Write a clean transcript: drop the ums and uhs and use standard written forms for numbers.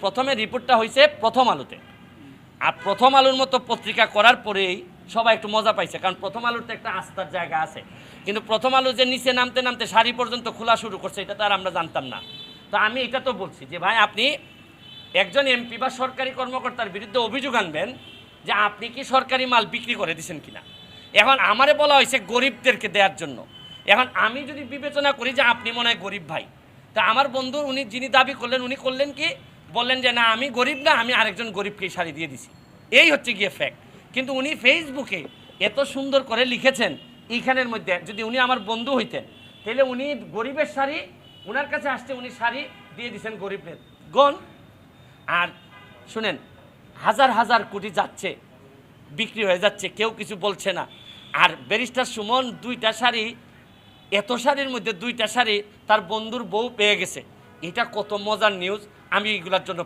প্রথমে রিপোর্টটা হয়েছে প্রথম আলোতে, আর প্রথম আলোর মতো পত্রিকা করার পরেই সবাই একটু মজা পাইছে, কারণ প্রথম আলোর তো একটা আস্থার জায়গা আছে। কিন্তু প্রথম আলো যে নিচে নামতে নামতে শাড়ি পর্যন্ত খোলা শুরু করছে, এটা তো আর আমরা জানতাম না। তো আমি এটা তো বলছি যে ভাই, আপনি একজন এমপি বা সরকারি কর্মকর্তার বিরুদ্ধে অভিযোগ আনবেন যে আপনি কি সরকারি মাল বিক্রি করে দিয়েছেন কিনা। এখন আমারে বলা হয়েছে গরিবদেরকে দেওয়ার জন্য। এখন আমি যদি বিবেচনা করি যে আপনি মনে হয় গরিব ভাই, তা আমার বন্ধু উনি যিনি দাবি করলেন, উনি করলেন কি, বললেন যে না আমি গরিব না, আমি আরেকজন গরিবকে শাড়ি দিয়ে দিছি। এই হচ্ছে গিয়ে ফ্যাক্ট। কিন্তু উনি ফেসবুকে এত সুন্দর করে লিখেছেন, এইখানের মধ্যে যদি উনি আমার বন্ধু হইতেন, তাহলে উনি গরিবের শাড়ি ওনার কাছে আসছে, উনি শাড়ি দিয়ে দিয়েছেন গরিবের গণ। আর শুনেন, হাজার হাজার কোটি যাচ্ছে, বিক্রি হয়ে যাচ্ছে, কেউ কিছু বলছে না। আর ব্যারিস্টার সুমন 2টা শাড়ি, এত শাড়ির মধ্যে 2টা শাড়ি তার বন্ধুর বউ পেয়ে গেছে। এটা কত মজার নিউজ! আমি এগুলোর জন্য